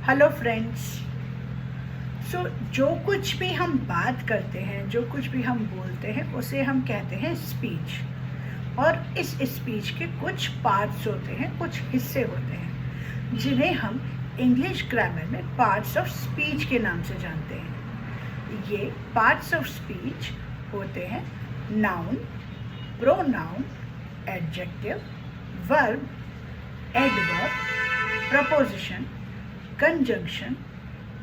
Hello friends. जो कुछ भी हम बात करते हैं, जो कुछ भी हम बोलते हैं, उसे हम कहते हैं स्पीच। और इस स्पीच के कुछ पार्ट्स होते हैं, कुछ हिस्से होते हैं, जिन्हें हम इंग्लिश ग्रामर में पार्ट्स ऑफ स्पीच के नाम से जानते हैं। ये पार्ट्स ऑफ स्पीच होते हैं noun, pronoun, adjective, verb, adverb, preposition, conjunction,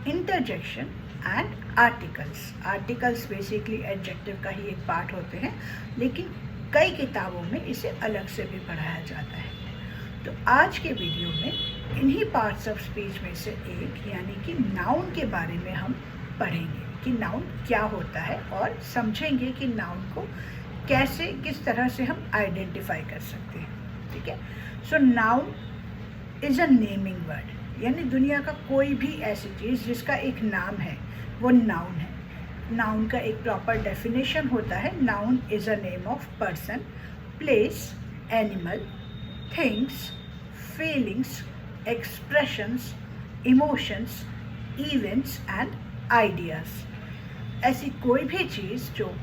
interjection and articles. Articles basically adjective का ही एक पार्ट होते हैं, लेकिन कई किताबों में इसे अलग से भी पढ़ाया जाता है। तो आज के वीडियो में इन्हीं पार्ट्स ऑफ स्पीच में से एक यानी कि नाउन के बारे में हम पढ़ेंगे कि नाउन क्या होता है और समझेंगे कि नाउन को कैसे, किस तरह से हम आइडेंटिफाई कर सकते हैं। ठीक है। So noun is a naming word, यानी दुनिया का कोई भी ऐसी चीज़ जिसका एक नाम है वो नाउन है। नाउन का एक प्रॉपर डेफिनेशन होता है। Noun is a name of person, place, animal, things, feelings, expressions, emotions, events and ideas. ऐसी कोई भी चीज़ जो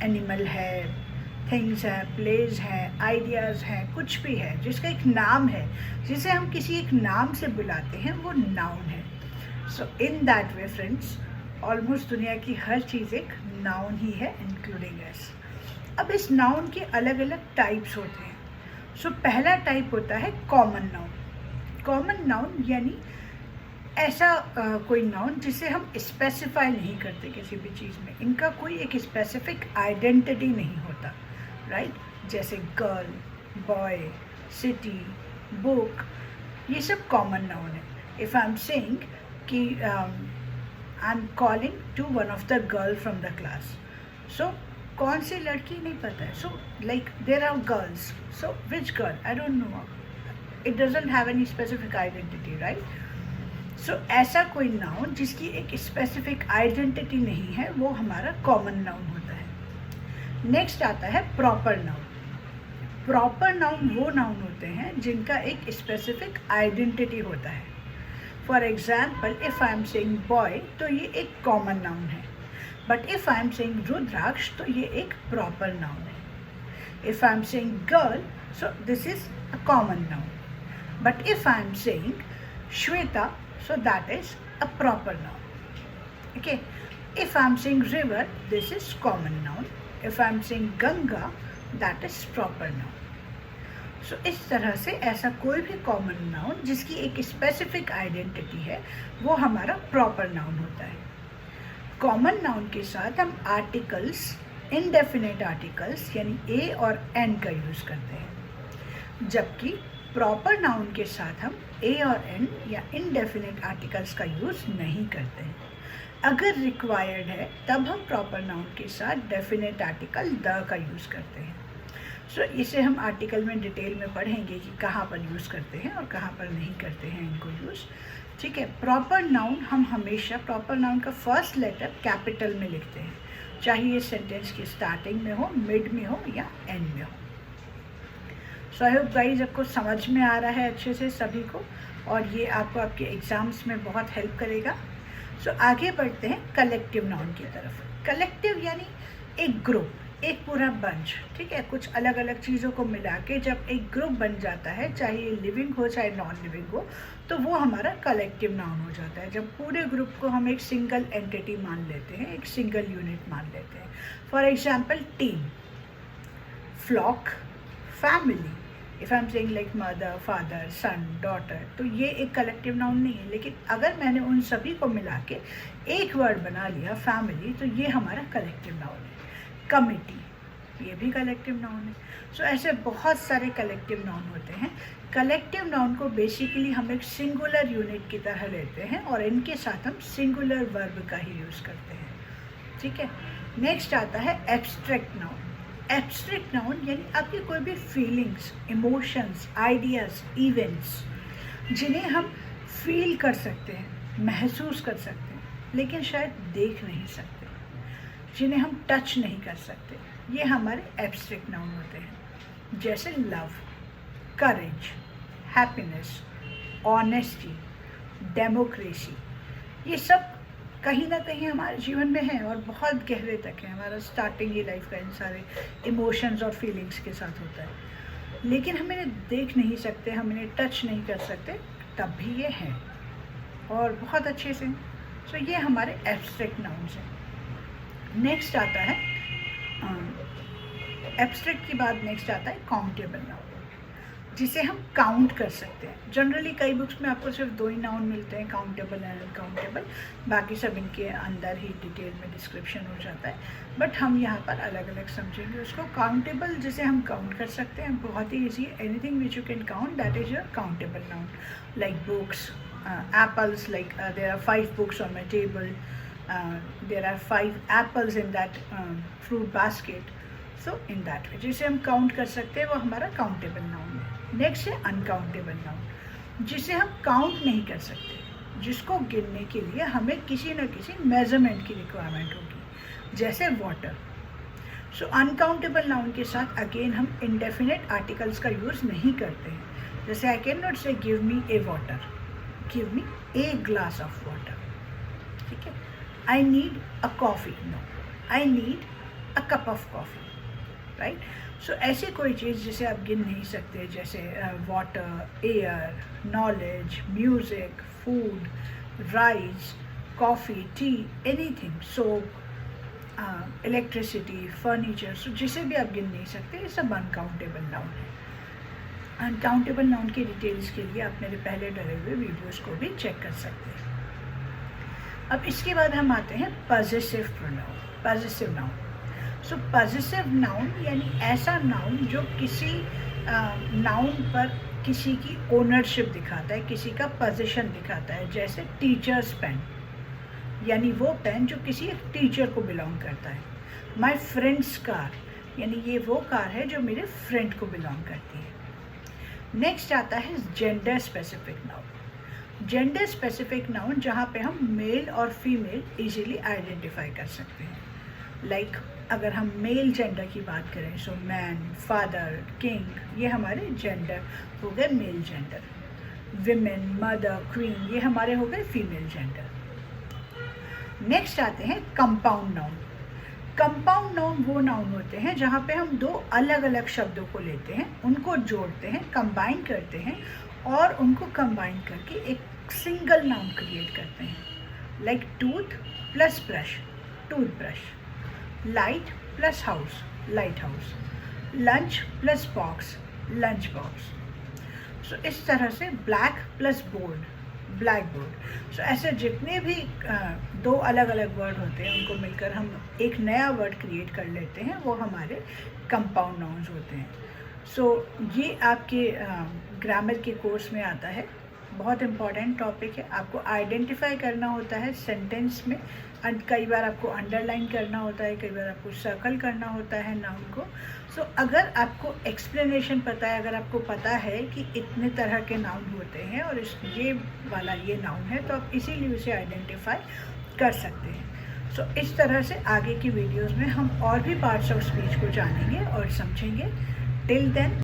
एनिमल है, थिंग्स है, प्लेस है, आइडियाज़ हैं, कुछ भी है जिसका एक नाम है, जिसे हम किसी एक नाम से बुलाते हैं, वो नाउन है। So in that way friends, almost दुनिया की हर चीज़ एक नाउन ही है, इंक्लूडिंग अस। अब इस नाउन के अलग अलग टाइप्स होते हैं। सो पहला टाइप होता है कॉमन नाउन। कॉमन नाउन यानी ऐसा कोई नाउन जिसे हम स्पेसिफाई नहीं करते किसी भी चीज़ में, इनका कोई एक स्पेसिफिक आइडेंटिटी नहीं होता, राइट? जैसे गर्ल, बॉय, सिटी, बुक, ये सब कॉमन नाउन है। इफ़ आई एम सेइंग कि I am calling to one of the girl from the class, so कौन सी लड़की नहीं पता है, so like there are girls, so which girl I don't know, it doesn't have any specific identity, right? So ऐसा कोई noun जिसकी एक स्पेसिफिक आइडेंटिटी नहीं है, वो हमारा कॉमन नाउन होता है। नेक्स्ट आता है प्रॉपर नाउन। प्रॉपर नाउन वो नाउन होते हैं जिनका एक स्पेसिफिक आइडेंटिटी होता है। For example, if I am saying boy तो ये एक कॉमन नाउन है, but if I am saying Rudraksh तो ये एक प्रॉपर नाउन है। If I am saying girl, so this is a common noun, but if I am saying Shweta, so that is a proper noun. Okay, if I am saying river, this is common noun. If I am saying Ganga, that is proper noun. So इस तरह से ऐसा कोई भी common noun जिसकी एक specific identity है, वो हमारा प्रॉपर नाउन होता है। कॉमन नाउन के साथ हम आर्टिकल्स, इनडेफिनेट आर्टिकल्स यानी ए और एन का यूज़ करते हैं, जबकि प्रॉपर नाउन के साथ हम ए और एन या इनडेफिनेट आर्टिकल्स का यूज़ नहीं करते हैं। अगर रिक्वायर्ड है तब हम प्रॉपर नाउन के साथ डेफिनेट आर्टिकल द का यूज़ करते हैं। सो इसे हम आर्टिकल में डिटेल में पढ़ेंगे कि कहाँ पर यूज़ करते हैं और कहाँ पर नहीं करते हैं इनको यूज़। ठीक है। प्रॉपर नाउन हम हमेशा प्रॉपर नाउन का फर्स्ट लेटर कैपिटल में लिखते हैं, चाहे ये सेंटेंस की स्टार्टिंग में हो, मिड में हो या एंड में हो। सो आई होप गाइज आपको समझ में आ रहा है अच्छे से सभी को, और ये आपको आपके एग्ज़ाम्स में बहुत हेल्प करेगा। सो आगे बढ़ते हैं कलेक्टिव नाउन की तरफ। कलेक्टिव यानी एक ग्रुप, एक पूरा बंच। ठीक है। कुछ अलग अलग चीज़ों को मिला के जब एक ग्रुप बन जाता है, चाहे ये लिविंग हो चाहे नॉन लिविंग हो, तो वो हमारा कलेक्टिव नाउन हो जाता है। जब पूरे ग्रुप को हम एक सिंगल एंटिटी मान लेते हैं, एक सिंगल यूनिट मान लेते हैं। For example, team, flock, family. If I am saying like mother, father, son, daughter, तो ये एक कलेक्टिव नाउन नहीं है, लेकिन अगर मैंने उन सभी को मिला के एक वर्ड बना लिया फैमिली, तो ये हमारा कलेक्टिव नाउन है। कमिटी, ये भी कलेक्टिव नाउन है। सो ऐसे बहुत सारे कलेक्टिव नाउन होते हैं। कलेक्टिव नाउन को बेसिकली हम एक सिंगुलर यूनिट की तरह लेते हैं और इनके साथ हम सिंगुलर वर्ब का ही यूज़ करते हैं। ठीक है। नेक्स्ट आता है एब्स्ट्रैक्ट नाउन। एब्स्ट्रैक्ट नाउन यानी आपकी कोई भी फीलिंग्स, इमोशंस, आइडियाज़, इवेंट्स जिन्हें हम फील कर सकते हैं, महसूस कर सकते हैं, लेकिन शायद देख नहीं सकते, जिन्हें हम टच नहीं कर सकते, ये हमारे एब्स्ट्रैक्ट नाउन होते हैं। जैसे लव, करेज, हैप्पीनेस, ऑनेस्टी, डेमोक्रेसी, ये सब कहीं ना कहीं हमारे जीवन में है और बहुत गहरे तक है। हमारा स्टार्टिंग ही लाइफ का इन सारे इमोशंस और फीलिंग्स के साथ होता है, लेकिन हम इन्हें देख नहीं सकते, हम इन्हें टच नहीं कर सकते, तब भी ये हैं और बहुत अच्छे से। सो ये हमारे एब्स्ट्रैक्ट नाउन्स हैं। नेक्स्ट आता है एब्स्ट्रैक्ट के बाद नेक्स्ट आता है काउंटेबल नाउन, जिसे हम काउंट कर सकते हैं। जनरली कई बुक्स में आपको सिर्फ 2 ही नाउन मिलते हैं, काउंटेबल एंड अनकाउंटेबल, बाकी सब इनके अंदर ही डिटेल में डिस्क्रिप्शन हो जाता है, बट हम यहाँ पर अलग अलग समझेंगे उसको। काउंटेबल जिसे हम काउंट कर सकते हैं, बहुत ही easy, anything which you can count that is your countable noun, like books, apples, like there are 5 books on my table, there are 5 apples in that fruit basket, so in that way जिसे हम count कर सकते हैं वो हमारा countable noun है। Next है uncountable noun, जिसे हम काउंट नहीं कर सकते, जिसको गिनने के लिए हमें किसी न किसी मेजरमेंट की रिक्वायरमेंट होगी, जैसे वाटर। सो अनकाउंटेबल नाउन के साथ अगेन हम इंडेफिनेट आर्टिकल्स का यूज़ नहीं करते हैं, जैसे I can not say give me a water, give me a glass of water, ठीक है। I need a coffee, no, I need a cup of coffee, right. So ऐसे कोई चीज़ जिसे आप गिन नहीं सकते, जैसे water, air, knowledge, music, food, rice, coffee, tea, anything, soap, electricity, furniture, so जिसे भी आप गिन नहीं सकते, ये सब अनकाउंटेबल नाउन है। अनकाउंटेबल नाउन की डिटेल्स के लिए आप मेरे पहले डले हुए वीडियोस को भी चेक कर सकते हैं। अब इसके बाद हम आते हैं पॉजेसिव प्रोनाउन, पॉजेसिव नाउन। सो पॉजेसिव नाउन यानी ऐसा नाउन जो किसी नाउन पर किसी की ओनरशिप दिखाता है, किसी का पोजीशन दिखाता है, जैसे टीचर्स पेन, यानी वो पेन जो किसी एक टीचर को बिलोंग करता है। माई फ्रेंड्स कार, यानी ये वो कार है जो मेरे फ्रेंड को बिलोंग करती है। नेक्स्ट आता है gender specific noun. Gender specific noun जहाँ पे हम मेल और फीमेल इजीली आइडेंटिफाई कर सकते हैं। लाइक अगर हम मेल जेंडर की बात करें, सो मैन, फादर, किंग, ये हमारे जेंडर हो गए male gender. Women, mother, queen, ये हमारे हो गए फीमेल जेंडर। नेक्स्ट आते हैं कंपाउंड नाउन। कंपाउंड नाउन वो नाउन होते हैं जहाँ पे हम 2 अलग अलग शब्दों को लेते हैं, उनको जोड़ते हैं, कंबाइन करते हैं और उनको कंबाइन करके एक सिंगल नाउन क्रिएट करते हैं। Like tooth plus brush, tooth brush, light plus house, light house, lunch plus box, lunch box. So इस तरह से black plus board, black board. So ऐसे जितने भी 2 अलग अलग वर्ड होते हैं उनको मिलकर हम एक नया वर्ड क्रिएट कर लेते हैं, वो हमारे कंपाउंड नाउन्स होते हैं। सो ये आपके ग्रामर के कोर्स में आता है, बहुत इम्पॉर्टेंट टॉपिक है। आपको आइडेंटिफाई करना होता है सेंटेंस में, कई बार आपको अंडरलाइन करना होता है, कई बार आपको सर्कल करना होता है नाउन को। सो अगर आपको एक्सप्लेनेशन पता है, अगर आपको पता है कि इतने तरह के नाउन होते हैं और ये वाला ये नाउन है, तो आप इसीलिए उसे आइडेंटिफाई कर सकते हैं। सो इस तरह से आगे की वीडियोज़ में हम और भी पार्ट्स ऑफ स्पीच को जानेंगे और समझेंगे। Till then